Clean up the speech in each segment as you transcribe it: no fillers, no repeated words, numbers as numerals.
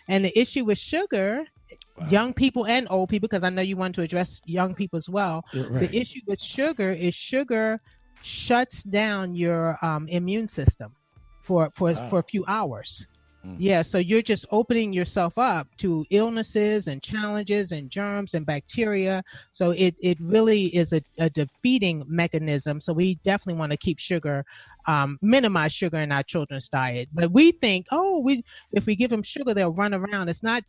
And the issue with sugar, young people and old people, because I know you want to address young people as well. Right. The issue with sugar is sugar shuts down your immune system for a few hours. Yeah, so you're just opening yourself up to illnesses and challenges and germs and bacteria. So it really is a defeating mechanism. So we definitely want to keep sugar, minimize sugar in our children's diet. But we think, if we give them sugar, they'll run around. It's not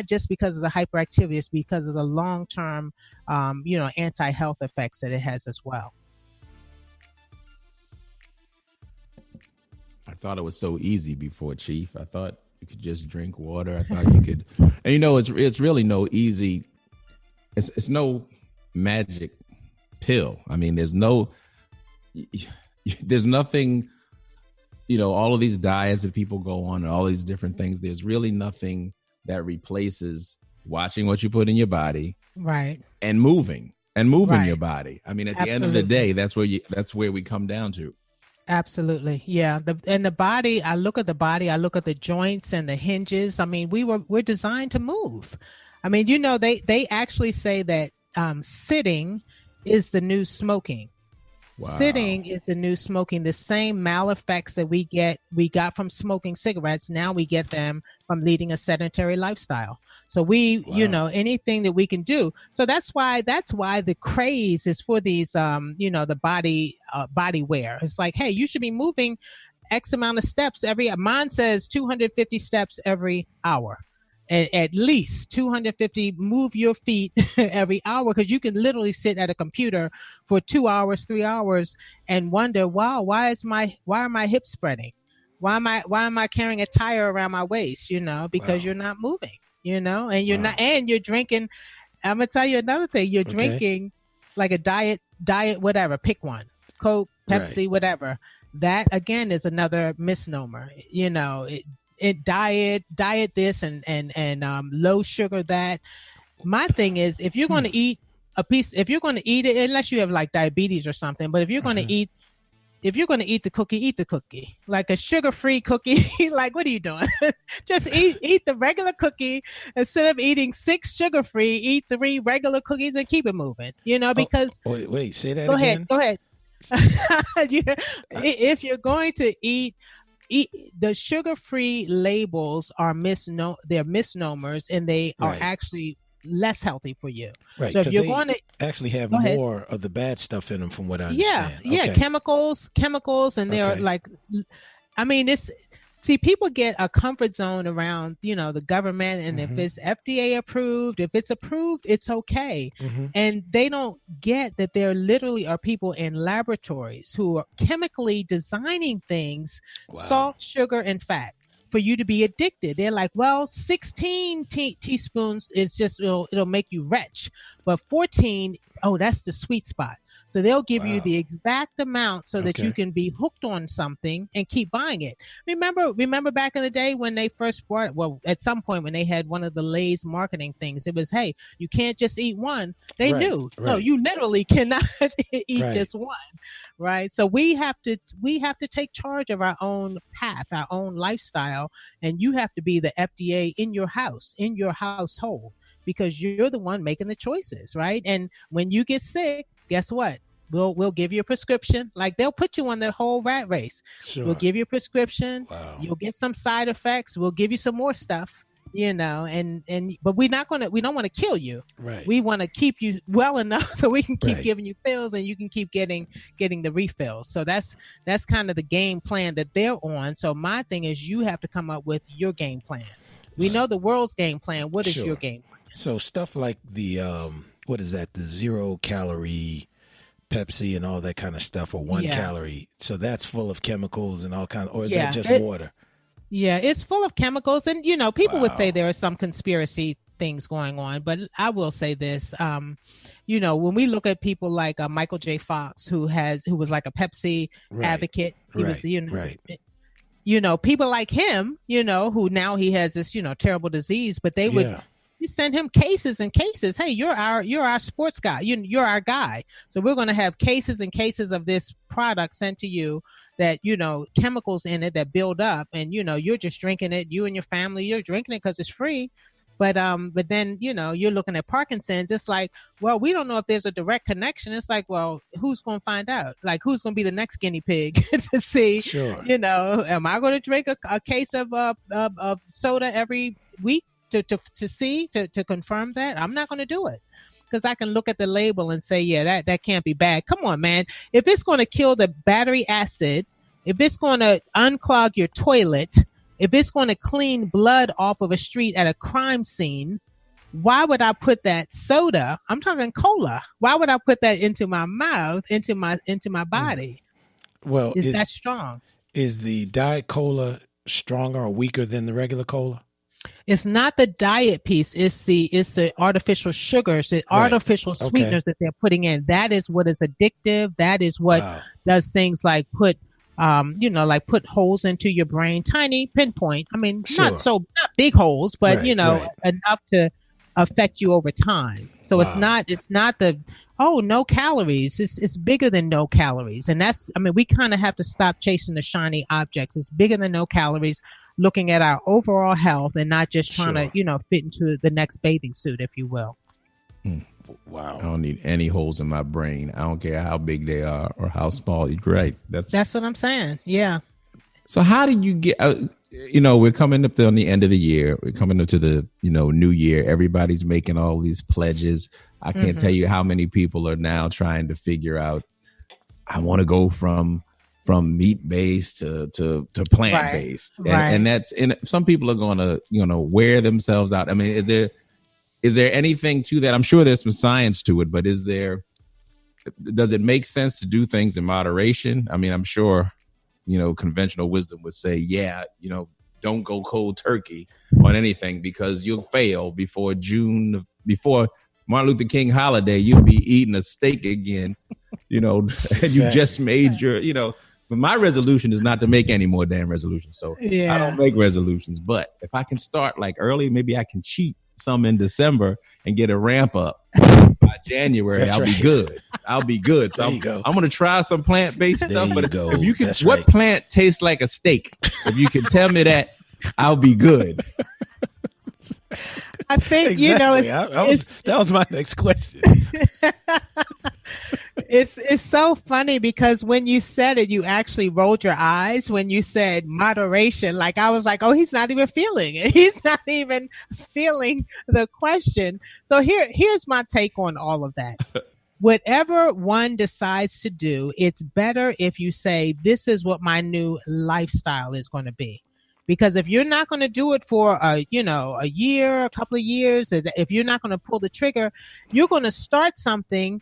just because of the hyperactivity. It's because of the long-term, anti-health effects that it has as well. I thought it was so easy before, Chief. I thought you could just drink water. I thought you could, and it's really no easy. It's no magic pill. I mean, there's nothing. All of these diets that people go on and all these different things. There's really nothing that replaces watching what you put in your body, right, and moving right. your body. I mean, at the Absolutely. end of the day, that's where we come down to. Absolutely. Yeah. The body, I look at the body, I look at the joints and the hinges. I mean, we're designed to move. I mean, they actually say that sitting is the new smoking. Wow. Sitting is the new smoking. The same maleffects that we got from smoking cigarettes, now we get them from leading a sedentary lifestyle. So anything that we can do. So that's why the craze is for these, the body wear. It's like, hey, you should be moving X amount of steps mine says 250 steps every hour. At least 250, move your feet every hour, because you can literally sit at a computer for 2 hours, 3 hours and wonder, wow, why are my hips spreading? Why am I carrying a tire around my waist? Because you're not moving, and you're not, and you're drinking. I'm going to tell you another thing. You're drinking like a diet, whatever, pick one, Coke, Pepsi, whatever. That again is another misnomer. Diet this and low sugar that. My thing is, if you're going to eat if you're going to eat it, unless you have like diabetes or something, but if you're going to eat the cookie, eat the cookie. Like a sugar-free cookie. Like, what are you doing? Just eat the regular cookie. Instead of eating 6 sugar-free, eat 3 regular cookies and keep it moving. Because wait, say that again. Go ahead. If you're going to eat the sugar-free labels are they're misnomers, and they are actually less healthy for you. Right. So if you're going to actually have more of the bad stuff in them, from what I understand. Yeah, okay. chemicals, and they're like, I mean, people get a comfort zone around, the government, and if it's FDA approved, if it's approved, it's okay. And they don't get that there literally are people in laboratories who are chemically designing things, salt, sugar, and fat, for you to be addicted. They're like, well, 16 teaspoons is just, it'll make you retch, but 14, that's the sweet spot. So they'll give you the exact amount so that you can be hooked on something and keep buying it. Remember back in the day when they first at some point when they had one of the Lay's marketing things, it was, hey, you can't just eat one. They knew, no, you literally cannot eat just one, right? So we have to take charge of our own path, our own lifestyle, and you have to be the FDA in your house, in your household, because you're the one making the choices, right? And when you get sick, guess what? We'll give you a prescription. Like, they'll put you on the whole rat race. Sure. We'll give you a prescription. Wow. You'll get some side effects. We'll give you some more stuff, but we don't want to kill you. Right. We want to keep you well enough so we can keep giving you pills and you can keep getting the refills. So that's kind of the game plan that they're on. So my thing is, you have to come up with your game plan. We know the world's game plan. What is your game plan? So stuff like the what is that? The 0-calorie Pepsi and all that kind of stuff, or 1 calorie. So that's full of chemicals and all kinds, or is that just water? Yeah, it's full of chemicals. And, people would say there are some conspiracy things going on, but I will say this, when we look at people like Michael J. Fox, who was like a Pepsi advocate, he was, people like him, who now he has this, terrible disease, but they would, You send him cases and cases. Hey, you're our sports guy. You're our guy. So we're going to have cases and cases of this product sent to you that, chemicals in it that build up, and, you're just drinking it. You and your family, you're drinking it because it's free. But then, you're looking at Parkinson's. It's like, well, we don't know if there's a direct connection. It's like, well, who's going to find out? Like, who's going to be the next guinea pig to see, sure. Am I going to drink a case of soda every week to confirm that? I'm not going to do it, because I can look at the label and say, yeah, that can't be bad. Come on, man. If it's going to kill the battery acid, if it's going to unclog your toilet, if it's going to clean blood off of a street at a crime scene, why would I put that soda? I'm talking cola. Why would I put that into my mouth, into my body? Well, is that strong? Is the Diet Cola stronger or weaker than the regular cola? It's not the diet piece. It's the artificial sugars, the artificial sweeteners that they're putting in. That is what is addictive. That is what does things like put put holes into your brain, tiny pinpoint. I mean, not big holes, but enough to affect you over time. So it's not the, no calories. It's bigger than no calories. And we kind of have to stop chasing the shiny objects. It's bigger than no calories, looking at our overall health and not just trying to, fit into the next bathing suit, if you will. Wow. I don't need any holes in my brain. I don't care how big they are or how small. You're right. That's what I'm saying. Yeah. So how did you get, we're coming up on the end of the year. We're coming up to the, new year. Everybody's making all these pledges. I can't tell you how many people are now trying to figure out, I want to go from meat-based to plant-based. And and some people are going to, wear themselves out. I mean, is there anything to that? I'm sure there's some science to it, but does it make sense to do things in moderation? I mean, I'm sure, conventional wisdom would say, don't go cold turkey on anything, because you'll fail before Martin Luther King holiday. You'll be eating a steak again, and you just made your, but my resolution is not to make any more damn resolutions. So I don't make resolutions, but if I can start like early, maybe I can cheat some in December and get a ramp up by January. Be good. I'll be good. So I'm going to try some plant-based stuff. But if you can, what plant tastes like a steak? If you can tell me that, I'll be good. I think, that was my next question. It's so funny, because when you said it, you actually rolled your eyes when you said moderation. Like, I was like, oh, he's not even feeling it. He's not even feeling the question. So here's my take on all of that. Whatever one decides to do, it's better if you say, this is what my new lifestyle is going to be. Because if you're not going to do it for a year, a couple of years, if you're not going to pull the trigger, you're going to start something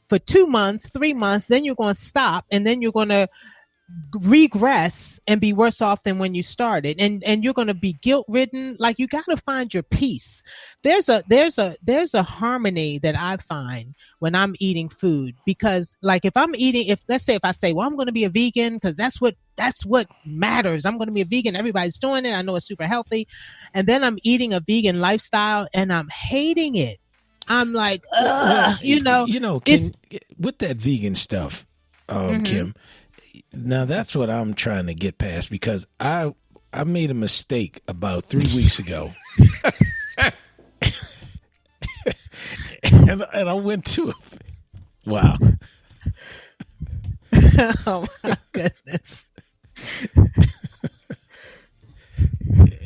for 2 months, 3 months, then you're going to stop, and then you're going to regress and be worse off than when you started. And you're going to be guilt-ridden. Like, you got to find your peace. There's a harmony that I find when I'm eating food, because like if I say, well, I'm going to be a vegan because that's what matters. I'm going to be a vegan. Everybody's doing it. I know it's super healthy. And then I'm eating a vegan lifestyle and I'm hating it. I'm like, with that vegan stuff, Kim, now that's what I'm trying to get past, because I made a mistake about 3 weeks ago. and I went to wow. Oh my goodness.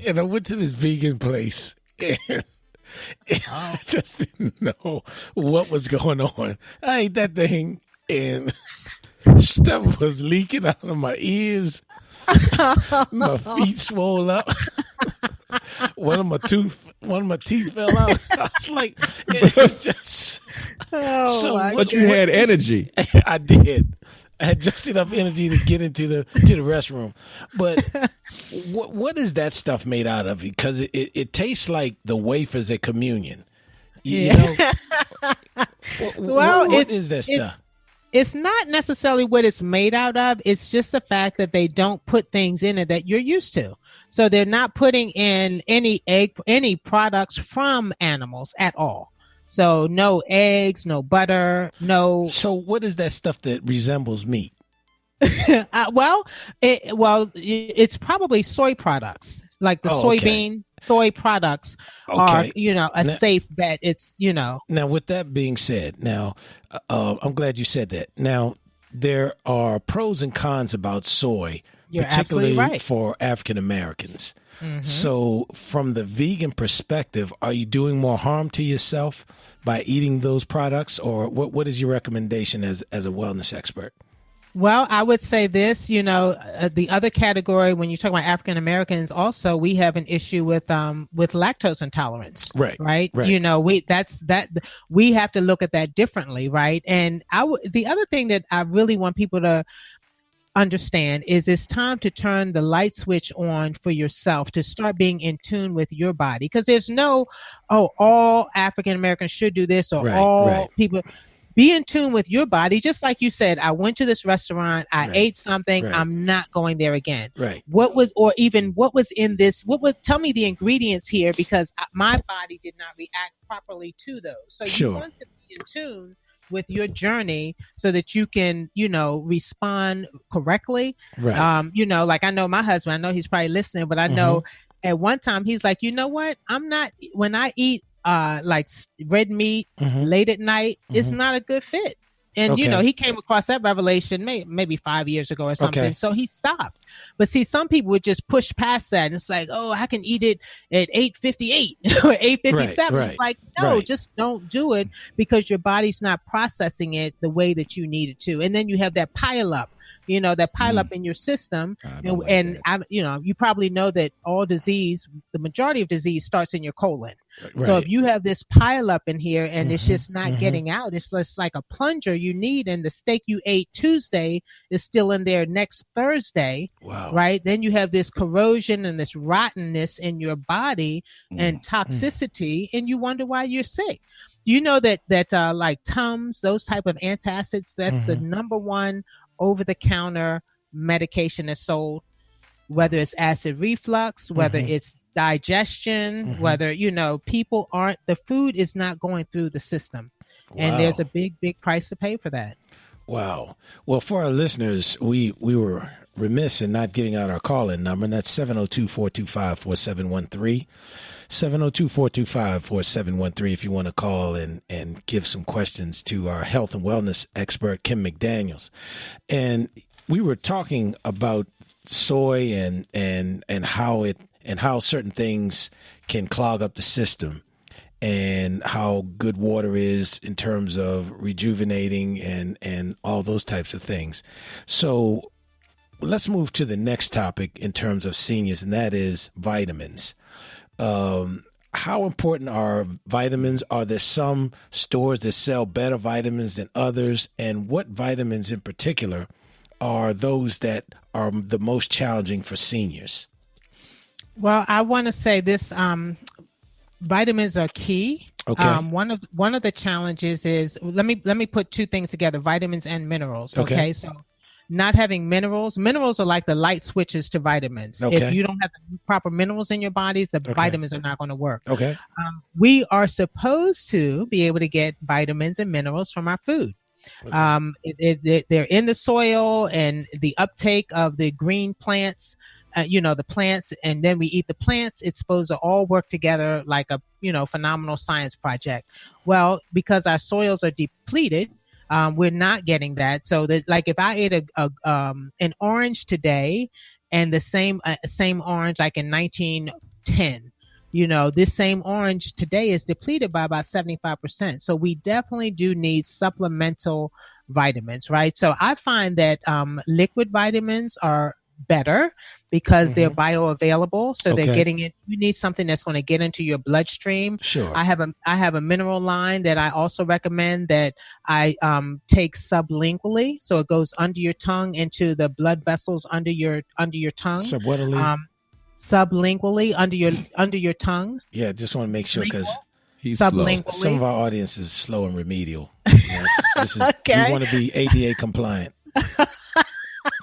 And I went to this vegan place, and I just didn't know what was going on. I ate that thing, and stuff was leaking out of my ears. My feet swole up. One of my teeth fell out. I was like, it was just. But you had energy. I did. I had just enough energy to get into the restroom. But what is that stuff made out of? Because it tastes like the wafers at communion. You know? What is that stuff? It's not necessarily what it's made out of. It's just the fact that they don't put things in it that you're used to. So they're not putting in any products from animals at all. So no eggs, no butter, no. So what is that stuff that resembles meat? It's probably soy products, like the soybean. Soy products are, a safe bet. It's, Now, with that being said, now, I'm glad you said that. Now, there are pros and cons about soy, particularly for African Americans. Mm-hmm. So from the vegan perspective, are you doing more harm to yourself by eating those products, or what is your recommendation as a wellness expert? Well, I would say this, the other category, when you talk about African Americans, also we have an issue with lactose intolerance. Right. We have to look at that differently. Right. And the other thing that I really want people to understand is it's time to turn the light switch on for yourself, to start being in tune with your body, because there's no, all African Americans should do this, or people. Be in tune with your body. Just like you said, I went to this restaurant, I ate something, I'm not going there again. Right. What was in this? Tell me the ingredients here, because my body did not react properly to those. So you want to be in tune with your journey so that you can, respond correctly. Right. Like I know my husband, I know he's probably listening, but I know at one time he's like, you know what? When I eat like red meat late at night, it's not a good fit. And he came across that revelation maybe 5 years ago or something. So he stopped. But see, some people would just push past that, and it's like, I can eat it at 8:58 or 8:57. It's like, no, just don't do it, because your body's not processing it the way that you need it to. And then you have that pile up. That pile up in your system. You probably know that the majority of disease starts in your colon. Right. So if you have this pile up in here and it's just not getting out, it's just like a plunger you need, and the steak you ate Tuesday is still in there next Thursday. Wow. Right. Then you have this corrosion and this rottenness in your body and toxicity, and you wonder why you're sick. You know that like Tums, those type of antacids, that's the number one over-the-counter medication that's sold, whether it's acid reflux, whether it's digestion, whether, the food is not going through the system. Wow. And there's a big, big price to pay for that. Wow. Well, for our listeners, we were remiss in not giving out our call-in number, and that's 702-425-4713. 702-425-4713 if you want to call and give some questions to our health and wellness expert, Kim McDaniels. And we were talking about soy and how certain things can clog up the system, and how good water is in terms of rejuvenating and all those types of things. So let's move to the next topic in terms of seniors, and that is vitamins. How important are vitamins? Are there some stores that sell better vitamins than others? And what vitamins in particular are those that are the most challenging for seniors? Well, I want to say this, vitamins are key. Okay. One of the challenges is, let me put two things together, vitamins and minerals. Okay. So not having minerals are like the light switches to vitamins. Okay. If you don't have the proper minerals in your bodies, the vitamins are not going to work. Okay. We are supposed to be able to get vitamins and minerals from our food. Okay. They're in the soil and the uptake of the green plants, the plants, and then we eat the plants. It's supposed to all work together like a, phenomenal science project. Well, because our soils are depleted, we're not getting that. So that, like, if I ate an orange today, and the same orange like in 1910, this same orange today is depleted by about 75%. So we definitely do need supplemental vitamins, right? So I find that liquid vitamins are better because they're bioavailable. So they're getting it. You need something that's going to get into your bloodstream. Sure. I have a mineral line that I also recommend that I take sublingually. So it goes under your tongue into the blood vessels under your tongue. Sublingually under your tongue. Yeah, just want to make sure, because he's slow. Some of our audience is slow and remedial. Yes. This is Okay. We want to be ADA compliant.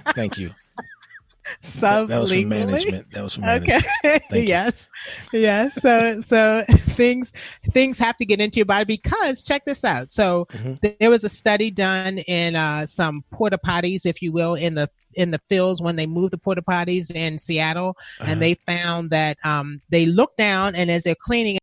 Thank you. That was from management. That was from management. Okay. Yes. So things have to get into your body, because check this out. So there was a study done in some porta potties, if you will, in the fields when they moved the porta potties in Seattle, and they found that they looked down, and as they're cleaning